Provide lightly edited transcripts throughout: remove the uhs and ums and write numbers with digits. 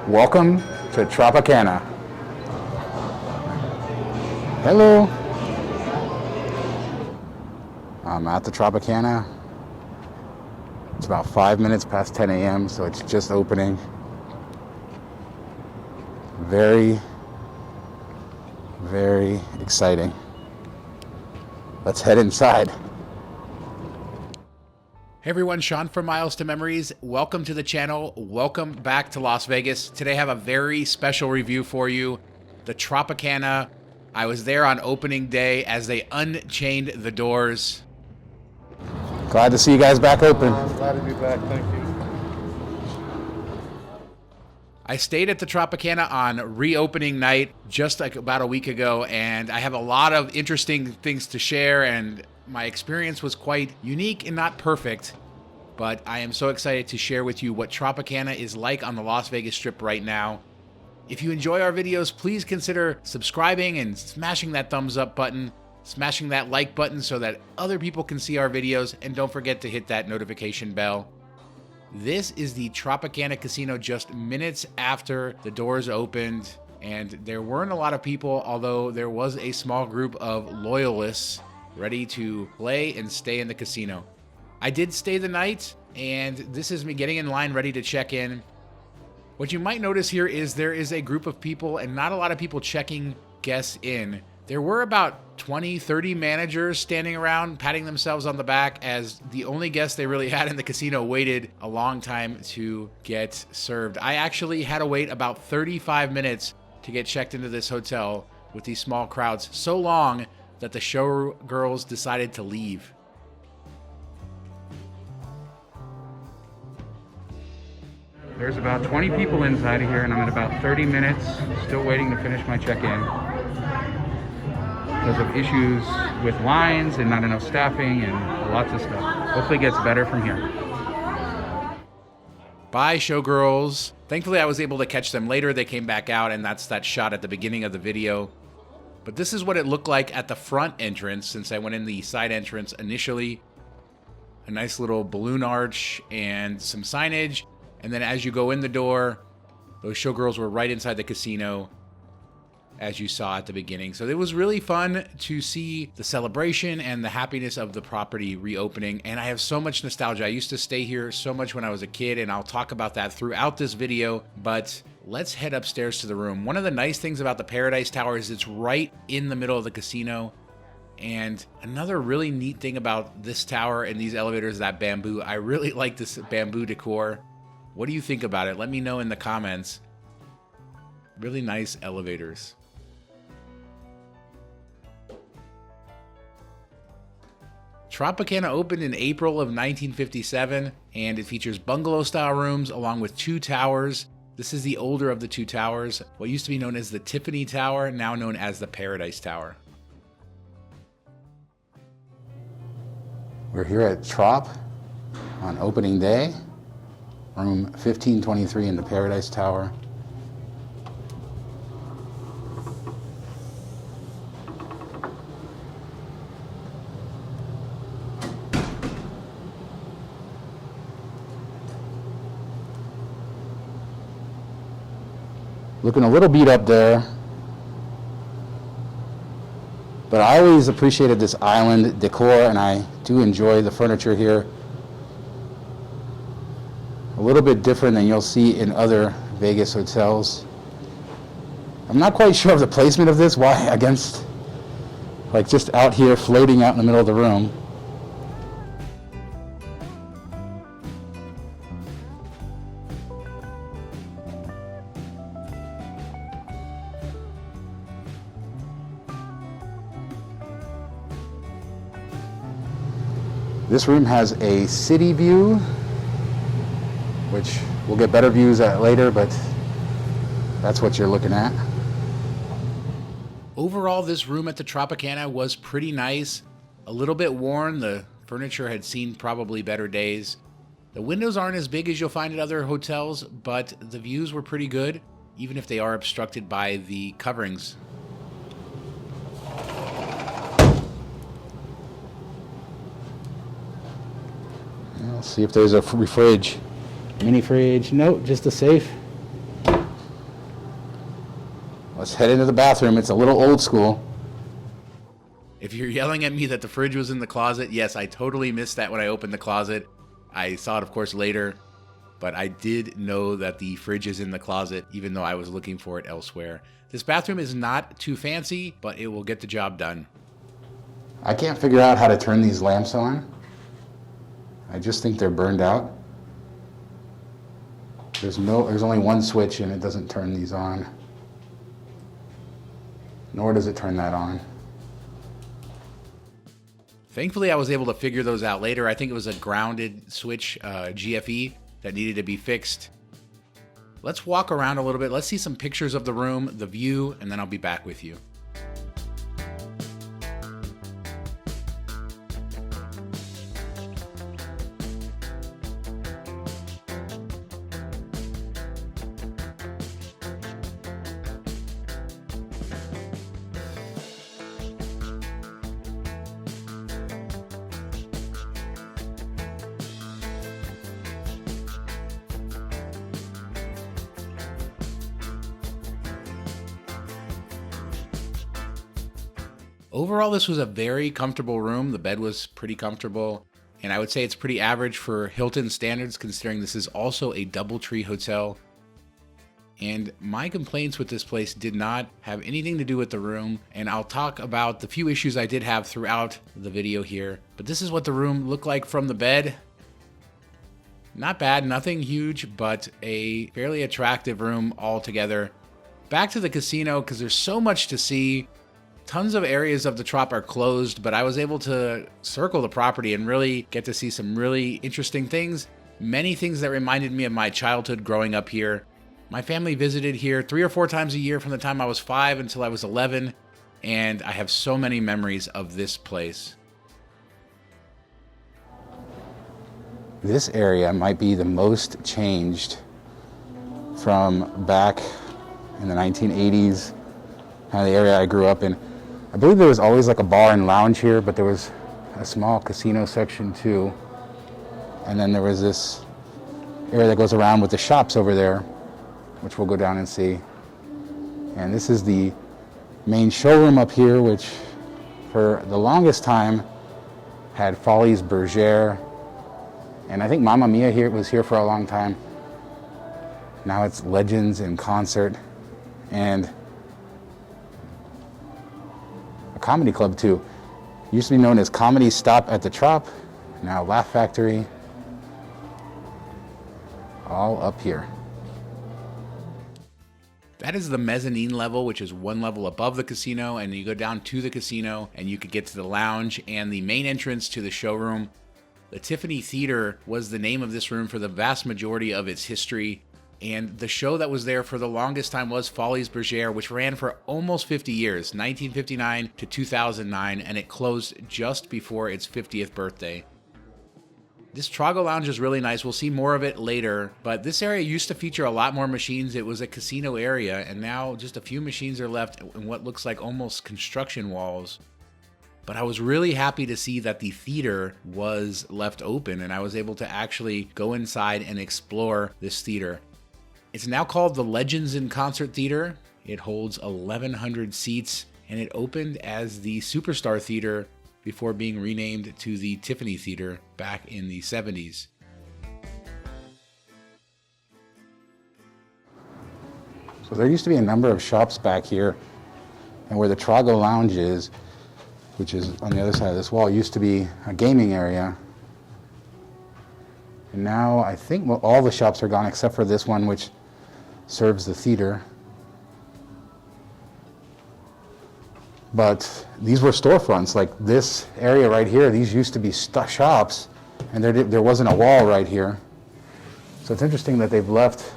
Welcome to Tropicana. Hello. I'm at the Tropicana. It's about 5 minutes past 10 a.m., so it's just opening. Very, very exciting. Let's head inside. Hey everyone, Sean from Miles to Memories. Welcome to the channel. Welcome back to Las Vegas. Today I have a very special review for you. The Tropicana. I was there on opening day as they unchained the doors. Glad to see you guys back open. Glad to be back, thank you. I stayed at the Tropicana on reopening night just like about a week ago, and I have a lot of interesting things to share, and my experience was quite unique and not perfect, but I am so excited to share with you what Tropicana is like on the Las Vegas Strip right now. If you enjoy our videos, please consider subscribing and smashing that thumbs up button, smashing that like button so that other people can see our videos, and don't forget to hit that notification bell. This is the Tropicana Casino just minutes after the doors opened, and there weren't a lot of people, although there was a small group of loyalists ready to play and stay in the casino. I did stay the night, and this is me getting in line ready to check in. What you might notice here is there is a group of people and not a lot of people checking guests in. There were about 20, 30 managers standing around patting themselves on the back as the only guest they really had in the casino waited a long time to get served. I actually had to wait about 35 minutes to get checked into this hotel with these small crowds, so long that the showgirls decided to leave. There's about 20 people inside of here, and I'm at about 30 minutes, still waiting to finish my check-in because of issues with lines and not enough staffing and lots of stuff. Hopefully it gets better from here. Bye, showgirls. Thankfully, I was able to catch them later. They came back out, and that's that shot at the beginning of the video. But this is what it looked like at the front entrance, since I went in the side entrance initially. A nice little balloon arch and some signage. And then as you go in the door, those showgirls were right inside the casino, as you saw at the beginning. So it was really fun to see the celebration and the happiness of the property reopening. And I have so much nostalgia. I used to stay here so much when I was a kid, and I'll talk about that throughout this video. But let's head upstairs to the room. One of the nice things about the Paradise Tower is it's right in the middle of the casino. And another really neat thing about this tower and these elevators is that bamboo. I really like this bamboo decor. What do you think about it? Let me know in the comments. Really nice elevators. Tropicana opened in April of 1957, and it features bungalow-style rooms along with 2 towers. This is the older of the 2 towers, what used to be known as the Tiffany Tower, now known as the Paradise Tower. We're here at Trop on opening day, room 1523 in the Paradise Tower. Looking a little beat up there, but I always appreciated this island decor, and I do enjoy the furniture here. A little bit different than you'll see in other Vegas hotels. I'm not quite sure of the placement of this, why against, like just out here floating out in the middle of the room. This room has a city view, which we'll get better views at later, but that's what you're looking at. Overall, this room at the Tropicana was pretty nice. A little bit worn. The furniture had seen probably better days. The windows aren't as big as you'll find at other hotels, but the views were pretty good, even if they are obstructed by the coverings. Let's see if there's a fridge. Mini fridge. Nope, just a safe. let's head into the bathroom. It's a little old school. If you're yelling at me that the fridge was in the closet, yes, I totally missed that when I opened the closet. I saw it, of course, later, but I did know that the fridge is in the closet, even though I was looking for it elsewhere. This bathroom is not too fancy, but it will get the job done. I can't figure out how to turn these lamps on. I just think they're burned out. There's only one switch and it doesn't turn these on. Nor does it turn that on. Thankfully, I was able to figure those out later. I think it was a grounded switch, GFE, that needed to be fixed. Let's walk around a little bit. Let's see some pictures of the room, the view, and then I'll be back with you. Overall, this was a very comfortable room. The bed was pretty comfortable, and I would say it's pretty average for Hilton standards, considering this is also a DoubleTree hotel. And my complaints with this place did not have anything to do with the room, and I'll talk about the few issues I did have throughout the video here. But this is what the room looked like from the bed. Not bad, nothing huge, but a fairly attractive room altogether. Back to the casino, because there's so much to see. Tons of areas of the Trop are closed, but I was able to circle the property and really get to see some really interesting things. Many things that reminded me of my childhood growing up here. My family visited here 3 or 4 times a year from the time I was 5 until I was 11, and I have so many memories of this place. This area might be the most changed from back in the 1980s, kind of the area I grew up in. I believe there was always like a bar and lounge here, but there was a small casino section too. And then there was this area that goes around with the shops over there, which we'll go down and see. And this is the main showroom up here, which for the longest time had Folies Bergère. And I think Mamma Mia here was here for a long time. Now it's Legends in Concert. And comedy club too. Used to be known as Comedy Stop at the Trop, now Laugh Factory. All up here. That is the mezzanine level, which is one level above the casino, and you go down to the casino and you could get to the lounge and the main entrance to the showroom. The Tiffany Theater was the name of this room for the vast majority of its history. And the show that was there for the longest time was Folies Bergère, which ran for almost 50 years, 1959 to 2009, and it closed just before its 50th birthday. This Trago Lounge is really nice. We'll see more of it later, but this area used to feature a lot more machines. It was a casino area, and now just a few machines are left in what looks like almost construction walls. But I was really happy to see that the theater was left open, and I was able to actually go inside and explore this theater. It's now called the Legends in Concert Theater. It holds 1,100 seats, and it opened as the Superstar Theater before being renamed to the Tiffany Theater back in the 70s. So there used to be a number of shops back here, and where the Trago Lounge is, which is on the other side of this wall, used to be a gaming area. And now I think all the shops are gone except for this one, which serves the theater. But these were storefronts, like this area right here. These used to be shops, and there wasn't a wall right here. So it's interesting that they've left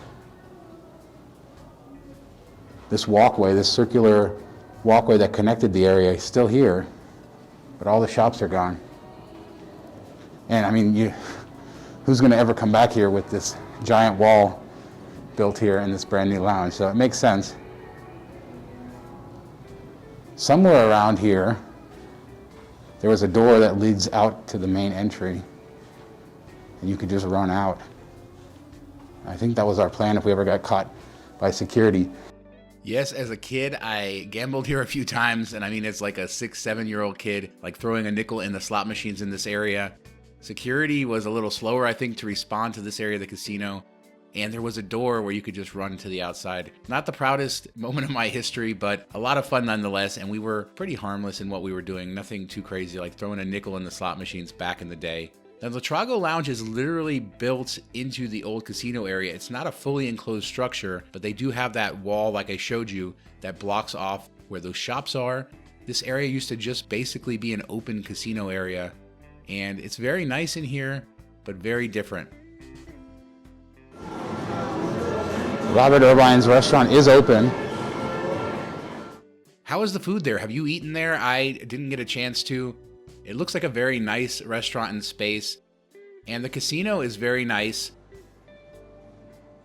this walkway, this circular walkway that connected the area, still here, but all the shops are gone. And I mean, who's going to ever come back here with this giant wall built here in this brand new lounge? So it makes sense. Somewhere around here, there was a door that leads out to the main entry, and you could just run out. I think that was our plan if we ever got caught by security. Yes, as a kid, I gambled here a few times, and I mean, it's like a 6, 7-year-old kid, like throwing a nickel in the slot machines in this area. Security was a little slower, I think, to respond to this area of the casino. And there was a door where you could just run to the outside. Not the proudest moment of my history, but a lot of fun nonetheless, and we were pretty harmless in what we were doing. Nothing too crazy, like throwing a nickel in the slot machines back in the day. Now, the Trago Lounge is literally built into the old casino area. It's not a fully enclosed structure, but they do have that wall, like I showed you, that blocks off where those shops are. This area used to just basically be an open casino area, and it's very nice in here, but very different. Robert Irvine's restaurant is open. How is the food there? Have you eaten there? I didn't get a chance to. It looks like a very nice restaurant and space, and the casino is very nice.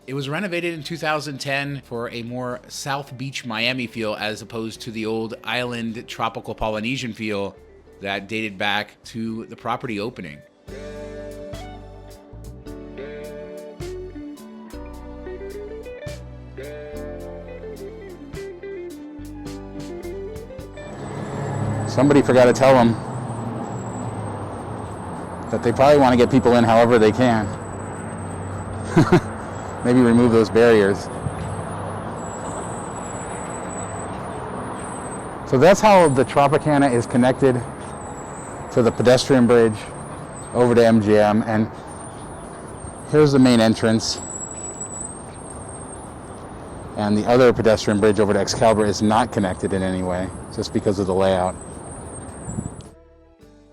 It was renovated in 2010 for a more South Beach Miami feel as opposed to the old island tropical Polynesian feel that dated back to the property opening. Somebody forgot to tell them that they probably want to get people in however they can. Maybe remove those barriers. So that's how the Tropicana is connected to the pedestrian bridge over to MGM. And here's the main entrance. And the other pedestrian bridge over to Excalibur is not connected in any way, just because of the layout.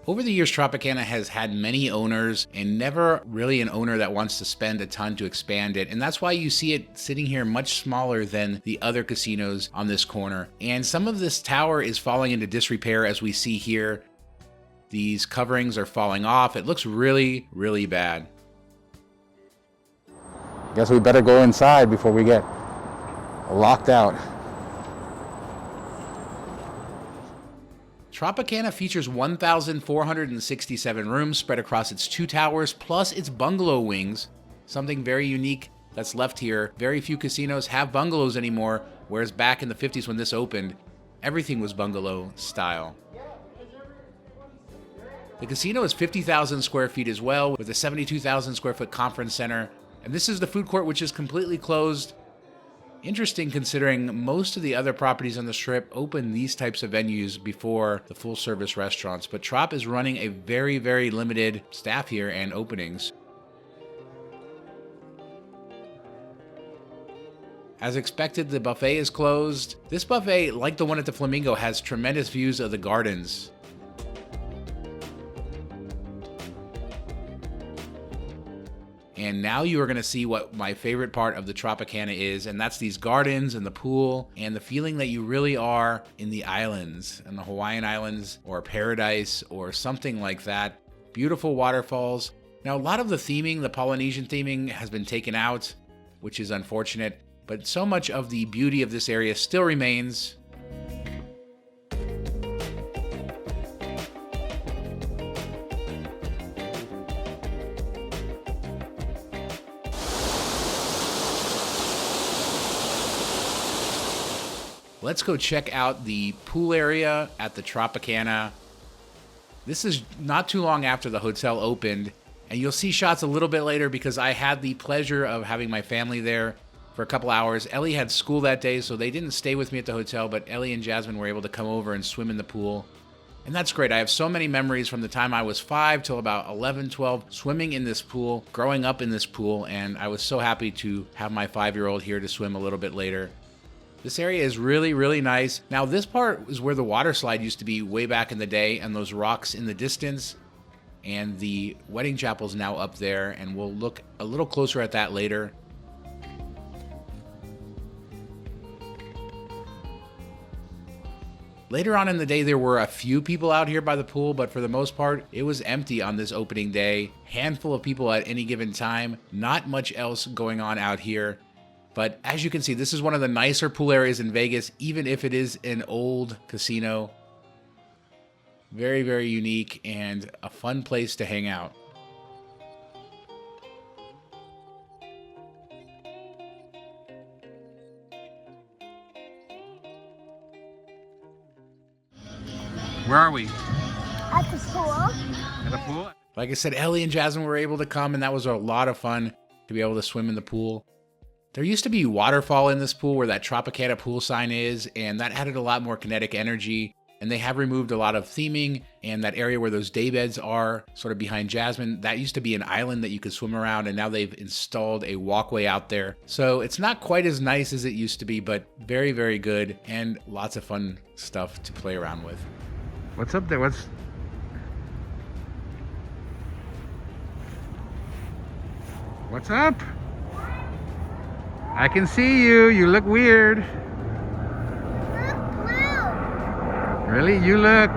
Over the years, Tropicana has had many owners and never really an owner that wants to spend a ton to expand it. And that's why you see it sitting here much smaller than the other casinos on this corner. And some of this tower is falling into disrepair as we see here. These coverings are falling off. It looks really, really bad. Guess we better go inside before we get locked out. Tropicana features 1,467 rooms spread across its 2 towers, plus its bungalow wings, something very unique that's left here. Very few casinos have bungalows anymore, whereas back in the 50s when this opened, everything was bungalow style. The casino is 50,000 square feet as well, with a 72,000 square foot conference center, and this is the food court, which is completely closed. Interesting considering most of the other properties on the Strip open these types of venues before the full service restaurants, but Trop is running a very, very limited staff here and openings. As expected, the buffet is closed. This buffet, like the one at the Flamingo, has tremendous views of the gardens. And now you are going to see what my favorite part of the Tropicana is, and that's these gardens and the pool and the feeling that you really are in the islands, in the Hawaiian Islands or paradise or something like that. Beautiful waterfalls. Now, a lot of the theming, the Polynesian theming, has been taken out, which is unfortunate, but so much of the beauty of this area still remains. Let's go check out the pool area at the Tropicana. This is not too long after the hotel opened, and you'll see shots a little bit later because I had the pleasure of having my family there for a couple hours. Ellie had school that day, so they didn't stay with me at the hotel, but Ellie and Jasmine were able to come over and swim in the pool. And that's great. I have so many memories from the time I was 5 till about 11, 12, swimming in this pool, growing up in this pool, and I was so happy to have my 5-year-old here to swim a little bit later. This area is really, really nice. Now, this part is where the water slide used to be way back in the day, and those rocks in the distance, and the wedding chapel is now up there, and we'll look a little closer at that later. Later on in the day, there were a few people out here by the pool, but for the most part, it was empty on this opening day. Handful of people at any given time, not much else going on out here. But as you can see, this is one of the nicer pool areas in Vegas, even if it is an old casino. Very, very unique and a fun place to hang out. Where are we? At the pool. At the pool? Like I said, Ellie and Jasmine were able to come, and that was a lot of fun to be able to swim in the pool. There used to be a waterfall in this pool where that Tropicana pool sign is, and that added a lot more kinetic energy. And they have removed a lot of theming, and that area where those day beds are, sort of behind Jasmine, that used to be an island that you could swim around, and now they've installed a walkway out there. So it's not quite as nice as it used to be, but very, very good, and lots of fun stuff to play around with. What's up there? What's up? I can see you. You look weird. Look blue. Really? You look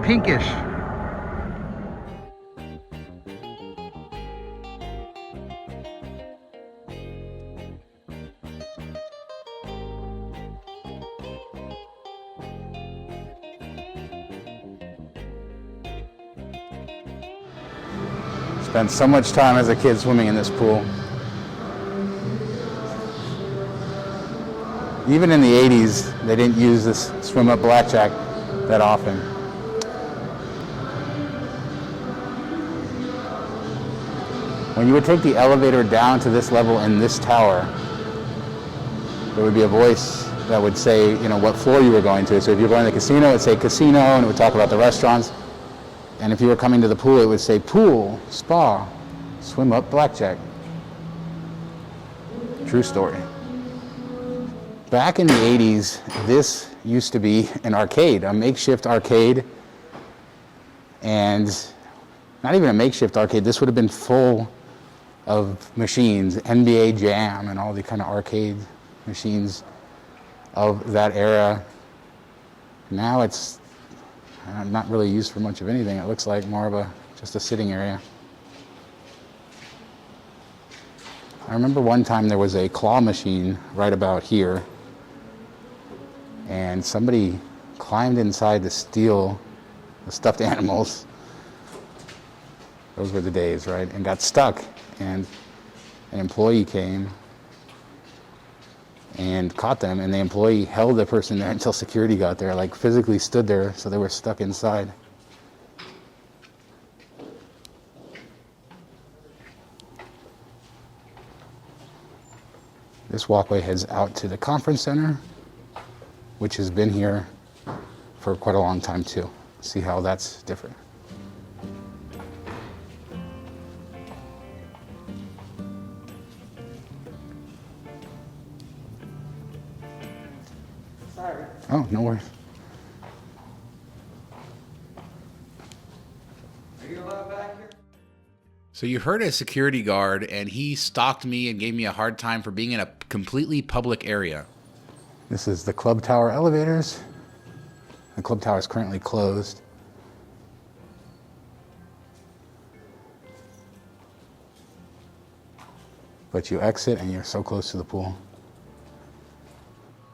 pinkish. Spent so much time as a kid swimming in this pool. Even in the 80s, they didn't use this swim up blackjack that often. When you would take the elevator down to this level in this tower, there would be a voice that would say, what floor you were going to. So if you were going to the casino, it would say casino, and it would talk about the restaurants. And if you were coming to the pool, it would say pool, spa, swim up blackjack. True story. Back in the 80s, this used to be an arcade, a makeshift arcade. And not even a makeshift arcade, this would have been full of machines, NBA Jam and all the kind of arcade machines of that era. Now it's not really used for much of anything. It looks like more of just a sitting area. I remember one time there was a claw machine right about here, and somebody climbed inside to steal the stuffed animals. Those were the days, right? And got stuck, and an employee came and caught them, and the employee held the person there until security got there, like physically stood there, so they were stuck inside. This walkway heads out to the conference center, which has been here for quite a long time too. See how that's different. Sorry. Oh, no worries. Are you allowed back here? So you heard a security guard, and he stalked me and gave me a hard time for being in a completely public area. This is the Club Tower elevators. The Club Tower is currently closed. But you exit and you're so close to the pool.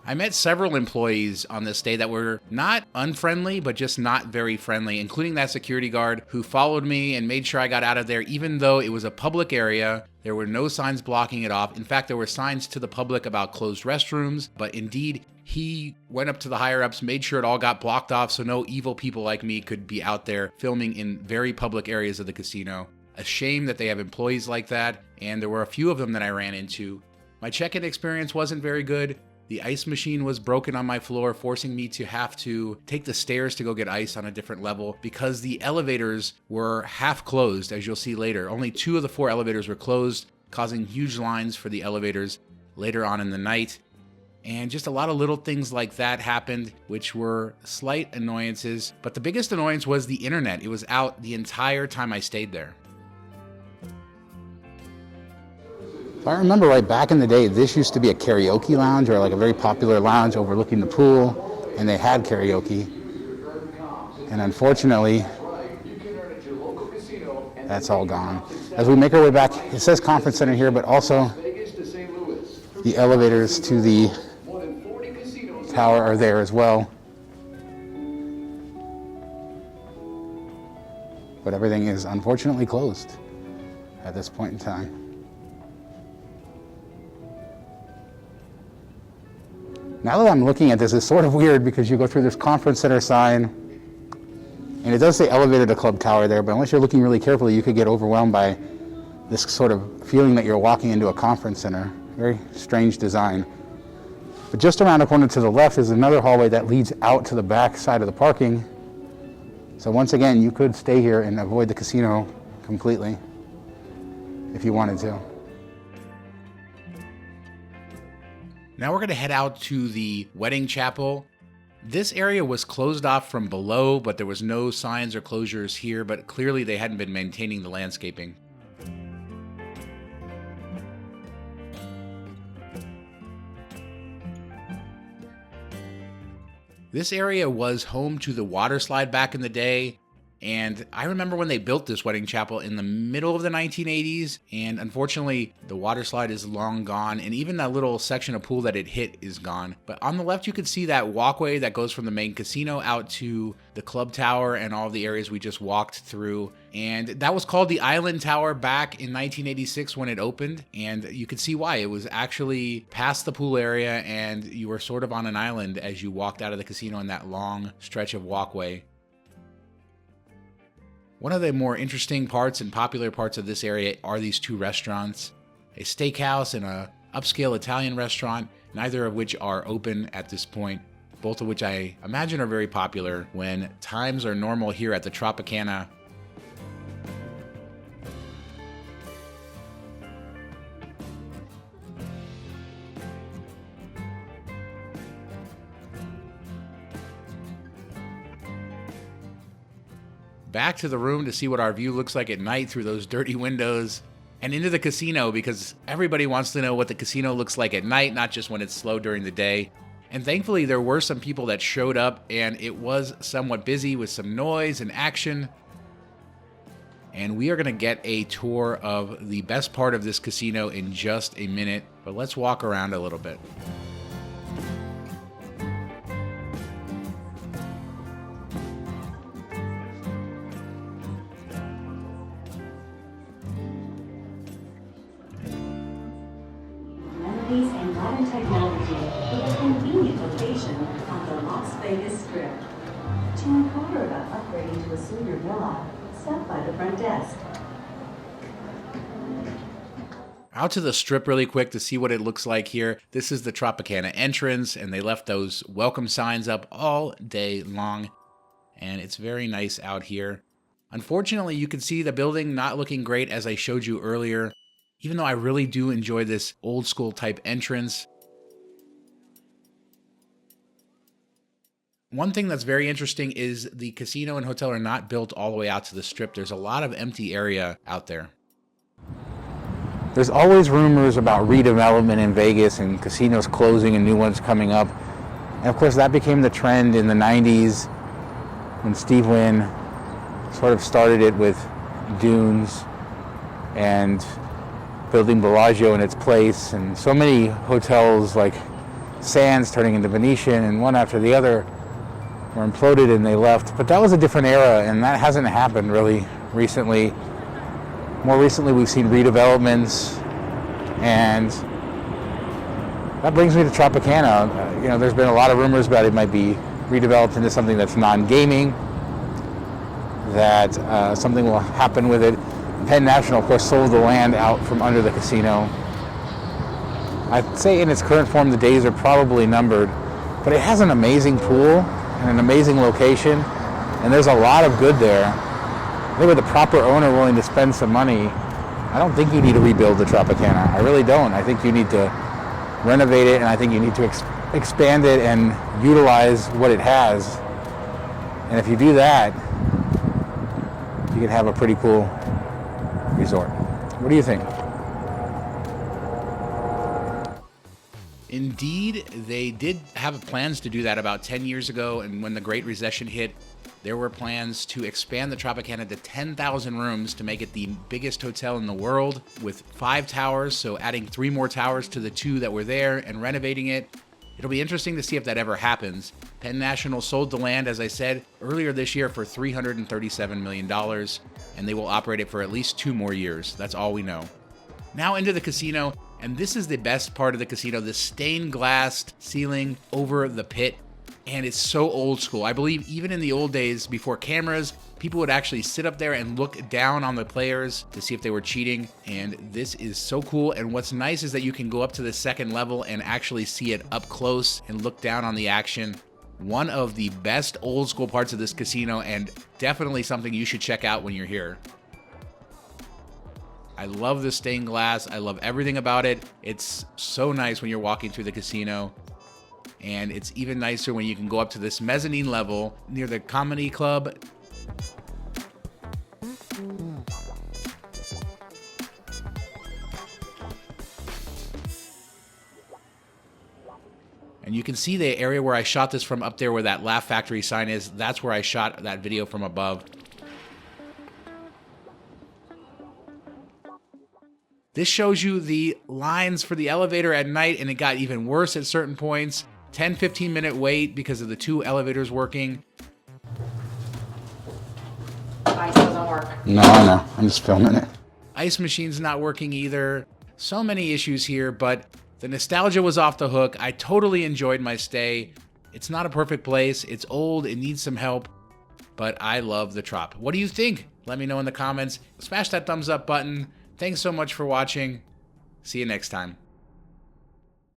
I met several employees on this day that were not unfriendly, but just not very friendly, including that security guard who followed me and made sure I got out of there, even though it was a public area. There were no signs blocking it off. In fact, there were signs to the public about closed restrooms, but indeed, he went up to the higher-ups, made sure it all got blocked off so no evil people like me could be out there filming in very public areas of the casino. A shame that they have employees like that, and there were a few of them that I ran into. My check-in experience wasn't very good. The ice machine was broken on my floor, forcing me to have to take the stairs to go get ice on a different level because the elevators were half closed, as you'll see later. Only 2 of the 4 elevators were closed, causing huge lines for the elevators later on in the night. And just a lot of little things like that happened, which were slight annoyances. But the biggest annoyance was the internet. It was out the entire time I stayed there. If I remember right, back in the day, this used to be a karaoke lounge or like a very popular lounge overlooking the pool, and they had karaoke. And unfortunately, that's all gone. As we make our way back, it says conference center here, but also the elevators to the tower are there as well. But everything is unfortunately closed at this point in time. Now that I'm looking at this, it's sort of weird because you go through this conference center sign, And it does say elevator to Club Tower there, but unless you're looking really carefully, you could get overwhelmed by this sort of feeling that you're walking into a conference center. Very strange design. But just around the corner to the left is another hallway that leads out to the back side of the parking. So once again, you could stay here and avoid the casino completely if you wanted to. Now we're going to head out to the wedding chapel. This area was closed off from below, but there was no signs or closures here, but clearly they hadn't been maintaining the landscaping. This area was home to the water slide back in the day, and I remember when they built this wedding chapel in the middle of the 1980s, and unfortunately the water slide is long gone, and even that little section of pool that it hit is gone. But on the left you could see that walkway that goes from the main casino out to the club tower and all the areas we just walked through. And that was called the Island Tower back in 1986 when it opened, and you could see why. It was actually past the pool area, and you were sort of on an island as you walked out of the casino in that long stretch of walkway. One of the more interesting parts and popular parts of this area are these two restaurants, a steakhouse and a upscale Italian restaurant, neither of which are open at this point, both of which I imagine are very popular when times are normal here at the Tropicana. Back to the room to see what our view looks like at night through those dirty windows, and into the casino because everybody wants to know what the casino looks like at night, not just when it's slow during the day. And thankfully there were some people that showed up, and it was somewhat busy with some noise and action. And we are going to get a tour of the best part of this casino in just a minute, but let's walk around a little bit. And modern technology with a convenient location on the Las Vegas Strip. To inquire about upgrading to a senior villa, stop by the front desk. Out to the Strip really quick to see what it looks like here. This is the Tropicana entrance, and they left those welcome signs up all day long, and it's very nice out here. Unfortunately, you can see the building not looking great as I showed you earlier, even though I really do enjoy this old school type entrance. One thing that's very interesting is the casino and hotel are not built all the way out to the Strip. There's a lot of empty area out there. There's always rumors about redevelopment in Vegas and casinos closing and new ones coming up. And of course that became the trend in the 90s when Steve Wynn sort of started it with Dunes and building Bellagio in its place, and so many hotels like Sands turning into Venetian and one after the other were imploded and they left. But that was a different era, and that hasn't happened really recently. More recently we've seen redevelopments, and that brings me to Tropicana. There's been a lot of rumors about it might be redeveloped into something that's non-gaming, that something will happen with it. Penn National, of course, sold the land out from under the casino. I'd say in its current form the days are probably numbered, but it has an amazing pool and an amazing location, and there's a lot of good there. I think with the proper owner willing to spend some money, I don't think you need to rebuild the Tropicana. I really don't. I think you need to renovate it, and I think you need to expand it and utilize what it has. And if you do that, you can have a pretty cool resort. What do you think? Indeed, they did have plans to do that about 10 years ago, and when the Great Recession hit, there were plans to expand the Tropicana to 10,000 rooms to make it the biggest hotel in the world with 5 towers, so adding 3 more towers to the 2 that were there and renovating it. It'll be interesting to see if that ever happens. Penn National sold the land, as I said, earlier this year for $337 million, and they will operate it for at least 2 more years. That's all we know. Now into the casino, and this is the best part of the casino, the stained glass ceiling over the pit. and it's so old school. I believe even in the old days before cameras, people would actually sit up there and look down on the players to see if they were cheating, and this is so cool. And what's nice is that you can go up to the second level and actually see it up close and look down on the action. One of the best old school parts of this casino, and definitely something you should check out when you're here. I love the stained glass. I love everything about it. It's so nice when you're walking through the casino. And it's even nicer when you can go up to this mezzanine level near the comedy club. And you can see the area where I shot this from up there where that Laugh Factory sign is. That's where I shot that video from above. This shows you the lines for the elevator at night, and it got even worse at certain points. 10-15 minute wait because of the 2 elevators working. Ice doesn't work. No, I'm just filming it. Ice machine's not working either. So many issues here, but the nostalgia was off the hook. I totally enjoyed my stay. It's not a perfect place. It's old. It needs some help, but I love the Trop. What do you think? Let me know in the comments. Smash that thumbs up button. Thanks so much for watching. See you next time.